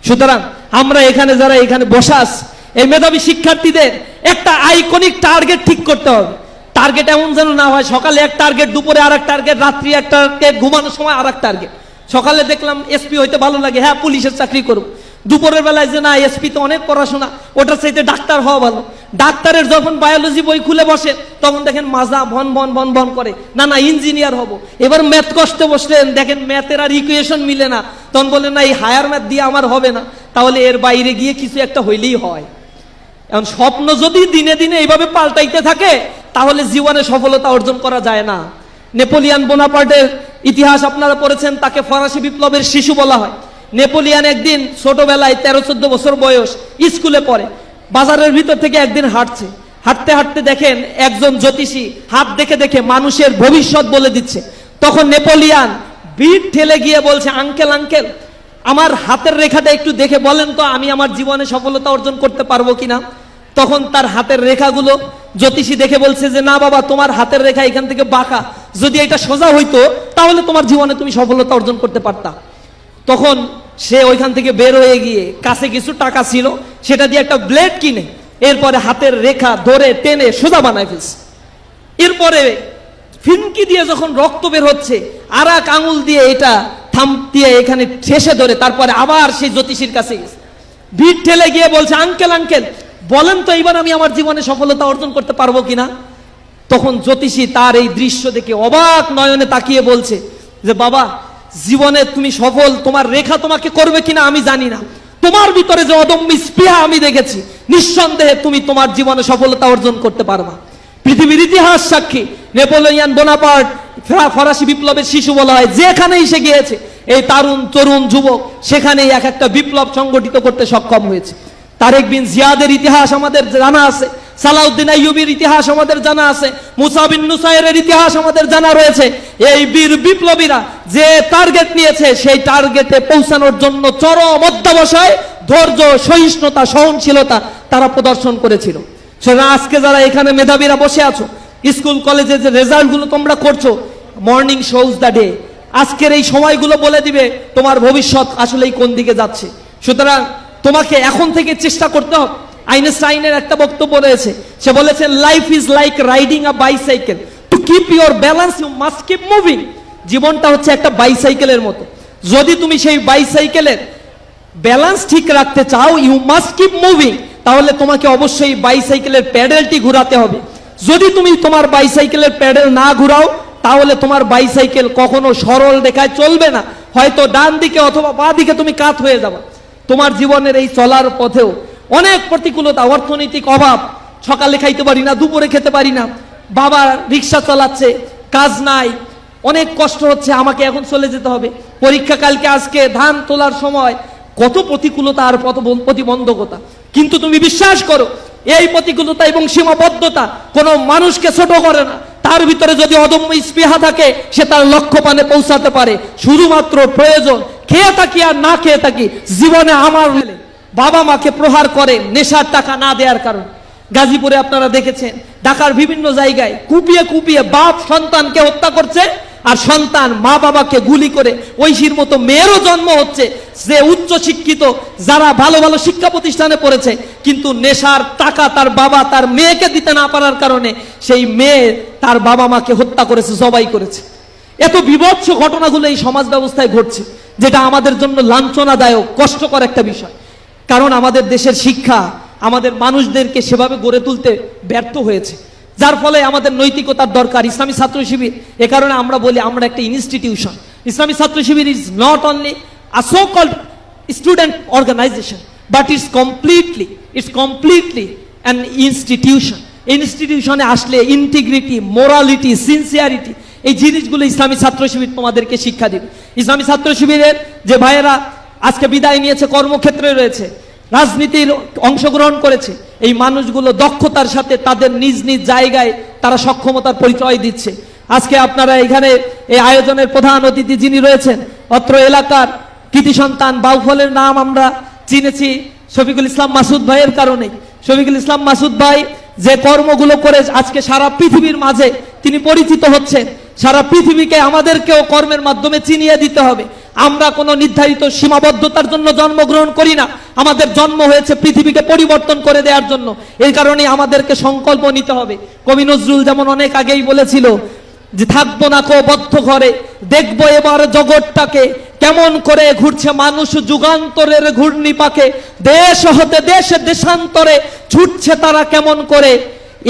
সুতরাং আমরা এখানে যারা এখানে বসে আছি, এই মেধাবী শিক্ষার্থীদের একটা আইকনিক টার্গেট ঠিক করতে হবে। টার্গেট এমন যেন না হয় সকালে এক টার্গেট, দুপুরে আর এক টার্গেট, রাত্রি এক টার্গেট, ঘুমানোর সময় আর এক টার্গেট। সকালে দেখলাম এসপি হইতে ভালো লাগে, হ্যাঁ পুলিশের চাকরি করব। দুপুরের বেলায় যে না এসপি তো অনেক পড়াশোনা, ওটার চাইতে ডাক্তার হওয়া ভালো। ডাক্তারের যখন বায়োলজি বই খুলে বসে তখন দেখেন মাজা ভন ভন ভন ভন করে, না না ইঞ্জিনিয়ার হব। এবার ম্যাথ কষ্টে বসলেন, দেখেন ম্যাথের আর ইকুয়েশন মিলে না, তখন বলেন না এই হায়ার ম্যাথ দিয়ে আমার হবে না, তাহলে এর বাইরে গিয়ে কিছু একটা হইলেই হয়। এখন স্বপ্ন যদি দিনে দিনে এইভাবে পাল্টাইতে থাকে তাহলে জীবনে সফলতা অর্জন করা যায় না। নেপোলিয়ান বোনাপার্টের ইতিহাস আপনারা পড়েছেন, তাকে ফরাসি বিপ্লবের শিশু বলা হয়। নেপোলিয়ান একদিন ছোটবেলায় 13-14 বছর বয়স, স্কুলে পড়ে, বাজারের ভিতর থেকে একদিন হাঁটছে, হাঁটতে হাঁটতে দেখেন একজন জ্যোতিষী হাত দেখে দেখে মানুষের ভবিষ্যৎ বলে দিচ্ছে। তখন নেপোলিয়ান ভিড় ঠেলে গিয়ে বলছে, আঙ্কেল আঙ্কেল আমার হাতের রেখাটা একটু দেখে বলেন তো আমি আমার জীবনে সফলতা অর্জন করতে পারবো কিনা। তখন তার হাতের রেখাগুলো জ্যোতিষী দেখে বলছে যে না বাবা, তোমার হাতের রেখা এখান থেকে বাঁকা, যদি এটা সোজা হইতো তাহলে তোমার জীবনে তুমি সফলতা অর্জন করতে পারতা। তখন সে ওইখান থেকে বের হয়ে গিয়ে কাছে কিছু টাকা ছিল, সেটা দিয়ে একটা ব্লেড কিনে এরপরে হাতের রেখা ধরে টেনে সোজা বানায় ফেলছে। এরপরে ফিনকি দিয়ে যখন রক্ত বের হচ্ছে, আর এক আঙুল দিয়ে এটা থাম দিয়ে এখানে ঠেসে ধরে তারপরে আবার সেই জ্যোতিষীর কাছে গেছে, ভিড় ঠেলে গিয়ে বলছে, আঙ্কেল আঙ্কেল বলেন তো এইবার আমি আমার জীবনে সফলতা অর্জন করতে পারবো কিনা। তখন জ্যোতিষী তার এই দৃশ্য দেখে অবাক নয়নে তাকিয়ে বলছে যে বাবা, জীবনে তুমি সফল, তোমার রেখা তোমাকে করবে কিনা আমি জানি না, তোমার ভিতরে যে অদম্য স্পৃহা আমি দেখেছি, নিঃসন্দেহে তুমি তোমার জীবনে সফলতা অর্জন করতে পারবা। পৃথিবীর ইতিহাস সাক্ষী, নেপোলিয়ান বোনাপার্ট ফরাসি বিপ্লবের শিশু বলা হয়, যেখানেই সে গিয়েছে এই তরুণ যুবক সেখানেই এক একটা বিপ্লব সংগঠিত করতে সক্ষম হয়েছে। তারেক বিন জিয়াদের ইতিহাস আমাদের জানা আছে, সালাউদ্দিন আইয়ুবীর ইতিহাস আমাদের জানা আছে, মুসা বিন নুসাইরের ইতিহাস আমাদের জানা রয়েছে। এই বীর বিপ্লবীরা যে টার্গেট নিয়েছে সেই টার্গেটে পৌঁছানোর জন্য চরম অধ্যবসায়, ধৈর্য, সহিষ্ণুতা, সহনশীলতা তারা প্রদর্শন করেছিল। সেটা আজকে যারা এখানে মেধাবীরা বসে আছো, স্কুল কলেজে যে রেজাল্টগুলো তোমরা করছো, মর্নিং শোজ দ্য ডে, আজকের এই সময়গুলো বলে দিবে তোমার ভবিষ্যৎ আসলেই কোন দিকে যাচ্ছে। সুতরাং তোমাকে এখন থেকে চেষ্টা করতে হবে। আইনস্টাইনের একটা বক্তব্য রয়েছে, সে বলেছেন life is like riding a bicycle, to keep your balance you must keep moving. জীবনটা হচ্ছে একটা বাইসাইকেলের মতো, যদি তুমি সেই বাইসাইকেলের ব্যালেন্স ঠিক রাখতে চাও, ইউ মাস্ট কিপ মুভিং, তাহলে তোমাকে অবশ্যই বাইসাইকেলের প্যাডেলটি ঘোরাতে হবে। যদি তুমি তোমার বাইসাইকেলের প্যাডেল না ঘুরাও তাহলে তোমার বাইসাইকেল কখনো সরল রেখায় চলবে না, হয়তো ডান দিকে অথবা বাঁ দিকে তুমি কাত হয়ে যাবে। তোমার জীবনের এই চলার পথেও অনেক প্রতিকূলতা, অর্থনৈতিক অভাব, সকালে খাইতে পারি না, দুপুরে খেতে পারি না, বাবা রিক্সা চালাচ্ছে, কাজ নাই, অনেক কষ্ট হচ্ছে, আমাকে এখন চলে যেতে হবে, পরীক্ষা কালকে, আজকে ধান তোলার সময়, কত প্রতিকূলতা আর প্রতিবন্ধকতা। কিন্তু তুমি বিশ্বাস করো, এই প্রতিকূলতা এবং সীমাবদ্ধতা কোনো মানুষকে ছোট করে না। তার ভিতরে যদি অদম্য স্পৃহা থাকে, সে তার লক্ষ্যপানে পৌঁছাতে পারে। শুধুমাত্র প্রয়োজন খেয়ে থাকি আর না খেয়ে থাকি, জীবনে আমার বাবা মাকে প্রহার করে নেশার টাকা না দেওয়ার কারণ। গাজীপুরে আপনারা দেখেছেন, ঢাকার বিভিন্ন জায়গায় কুপিয়ে কুপিয়ে বাপ সন্তানকে হত্যা করছে, আর সন্তান মা বাবাকে গুলি করে ঐশীর মতো মেয়েরও জন্ম হচ্ছে, যে উচ্চ শিক্ষিত, যারা ভালো ভালো শিক্ষা প্রতিষ্ঠানে পড়েছে, কিন্তু নেশার টাকা তার বাবা তার মেয়েকে দিতে না পারার কারণে সেই মেয়ে তার বাবা মাকে হত্যা করেছে, জবাই করেছে। এত বিভৎস ঘটনাগুলো এই সমাজ ব্যবস্থায় ঘটছে, যেটা আমাদের জন্য লাঞ্ছনাদায়ক, কষ্টকর একটা বিষয়। কারণ আমাদের দেশের শিক্ষা আমাদের মানুষদেরকে সেভাবে গড়ে তুলতে ব্যর্থ হয়েছে, যার ফলে আমাদের নৈতিকতার দরকার। ইসলামী ছাত্র শিবির, এ কারণে আমরা বলি আমরা একটা institution. Islami Chhatra Shibir is not only a so called student organization, but it's completely an institution. ইনস্টিটিউশনে আসলে ইন্টিগ্রিটি, মোরালিটি, সিনসিয়ারিটি, এই জিনিসগুলো ইসলামী ছাত্র শিবির তোমাদেরকে শিক্ষা দিবে। ইসলামী ছাত্র শিবিরের যে ভাইয়েরা আজকে বিদায় নিয়েছে, কর্মক্ষেত্রে রয়েছে, রাজনীতির অংশগ্রহণ করেছে, এই মানুষগুলো দক্ষতার সাথে তাদের নিজ নিজ জায়গায় তারা সক্ষমতার পরিচয় দিচ্ছে। আজকে আপনারা এখানে এই আয়োজনের প্রধান অতিথি যিনি রয়েছেন, অত্র এলাকার কৃতি সন্তান বাউফলের নাম আমরা চিনেছি শফিকুল ইসলাম মাসুদ ভাইয়ের কারণে। শফিকুল ইসলাম মাসুদ ভাই যে কর্মগুলো করে আজকে সারা পৃথিবীর মাঝে তিনি পরিচিত হচ্ছেন, সারা পৃথিবীকে আমাদেরকেও কর্মের মাধ্যমে চিনিয়ে দিতে হবে। আমরা কোনো নির্ধারিত সীমাবদ্ধতার জন্য জন্মগ্রহণ করি না, আমাদের জন্ম হয়েছে পৃথিবীকে পরিবর্তন করে দেওয়ার জন্য। এই কারণে আমাদেরকে সংকল্প নিতে হবে। কবি নজরুল যেমন অনেক আগেই বলেছিল যে থাকবো না কো বদ্ধ ঘরে, দেখবো এবার জগৎটাকে কেমন করে ঘুরছে মানুষ যুগান্তরের ঘূর্ণি পাকে, দেশ হতে দেশে দেশান্তরে ছুটছে তারা কেমন করে,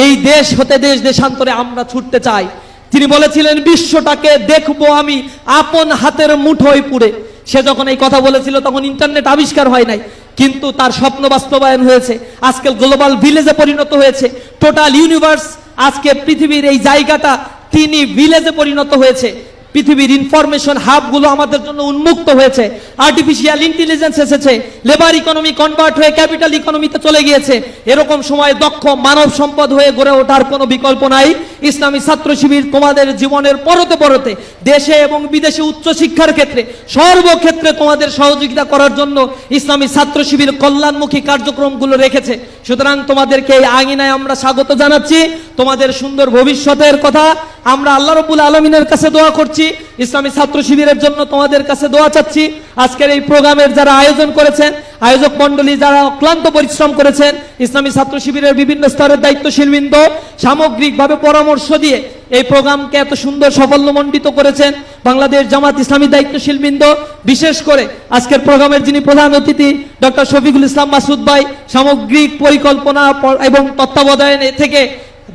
এই দেশ হতে দেশ দেশান্তরে আমরা ছুটতে চাই। তিনি বলেছিলেন বিশ্বটাকে দেখবো আমি আপন হাতের মুঠোয় পুরে। সে যখন এই কথা বলেছিল তখন ইন্টারনেট আবিষ্কার হয় নাই, কিন্তু তার স্বপ্ন বাস্তবায়ন হয়েছে। আজকে গ্লোবাল ভিলেজে পরিণত হয়েছে। টোটাল ইউনিভার্স আজকে পৃথিবীর এই জায়গাটা তিনি ভিলেজে পরিণত হয়েছে। পৃথিবীর ইনফরমেশন হাবগুলো আমাদের জন্য উন্মুক্ত হয়েছে। আর্টিফিশিয়াল ইন্টেলিজেন্স এসেছে, লেবার ইকোনমি কনভার্ট হয়ে ক্যাপিটাল ইকোনমিতে চলে গিয়েছে। এরকম সময় দক্ষ মানব সম্পদ হয়ে গড়ে ওঠার কোনো বিকল্প নাই। ইসলামী ছাত্র শিবির তোমাদের জীবনের পরতে পরতে দেশে এবং বিদেশে উচ্চশিক্ষার ক্ষেত্রে সর্বক্ষেত্রে তোমাদের সহযোগিতা করার জন্য ইসলামী ছাত্র শিবির কল্যাণমুখী কার্যক্রমগুলো রেখেছে। সুতরাং তোমাদেরকে এই আঙিনায় আমরা স্বাগত জানাচ্ছি। তোমাদের সুন্দর ভবিষ্যতের কথা আমরা আল্লাহ রাব্বুল আলামিনের কাছে দোয়া করছি। ইসলামী ছাত্র শিবিরের জন্য তোমাদের কাছে দোয়া চাচ্ছি। আজকের এই প্রোগ্রামের যারা আয়োজন করেছেন, আয়োজক মণ্ডলী যারা অক্লান্ত পরিশ্রম করেছেন, ইসলামী ছাত্র শিবিরের বিভিন্ন স্তরের দায়িত্বশীলবৃন্দ সামগ্রিকভাবে পরামর্শ দিয়ে এই প্রোগ্রামকে এত সুন্দর সাফল্যমণ্ডিত করেছেন। বাংলাদেশ জামাত ইসলামী দায়িত্বশীলবৃন্দ, বিশেষ করে আজকের প্রোগ্রামের যিনি প্রধান অতিথি ডক্টর শফিকুল ইসলাম মাসুদ ভাই, সামগ্রিক পরিকল্পনা এবং তত্ত্বাবধানে থেকে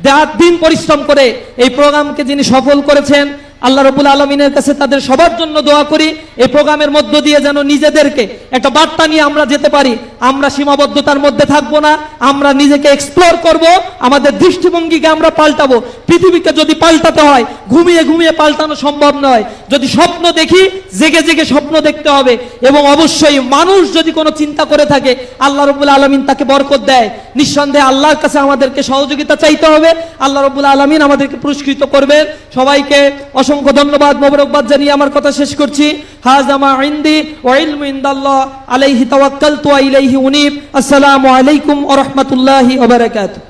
রাত দিন পরিশ্রম করে এই প্রোগ্রামকে যিনি সফল করেছেন, আল্লাহ রাব্বুল আলামিনের কাছে তাদের সবার জন্য দোয়া করি। এই প্রোগ্রামের মধ্য দিয়ে যেন নিজেদেরকে একটা বার্তা নিয়ে আমরা যেতে পারি। আমরা সীমাবদ্ধতার মধ্যে থাকবো না, আমরা নিজেকে এক্সপ্লোর করব, আমাদের দৃষ্টিভঙ্গিকে আমরা পাল্টাবো। পৃথিবীকে যদি পাল্টাতে হয় ঘুমিয়ে ঘুমিয়ে পাল্টানো সম্ভব নয়। যদি স্বপ্ন দেখি জেগে জেগে স্বপ্ন দেখতে হবে, এবং অবশ্যই মানুষ যদি কোনো চিন্তা করে থাকে আল্লাহ রাব্বুল আলামিন তাকে বরকত দেয়। নিঃসন্দেহে আল্লাহর কাছে আমাদেরকে সহযোগিতা চাইতে হবে, আল্লাহ রাব্বুল আলামিন আমাদেরকে পুরস্কৃত করবেন। সবাইকে অসংখ্য ধন্যবাদ, মোবারকবাদ জানিয়ে আমার কথা শেষ করছি। হাযা মা ইনদি ওয়া ইলমু ইনদাল্লাহ আলাইহি তাওয়াক্কালতু ওয়া ইলাইহি উনীব। আসসালামু আলাইকুম ওয়া রাহমাতুল্লাহি ওয়া বারাকাতুহু।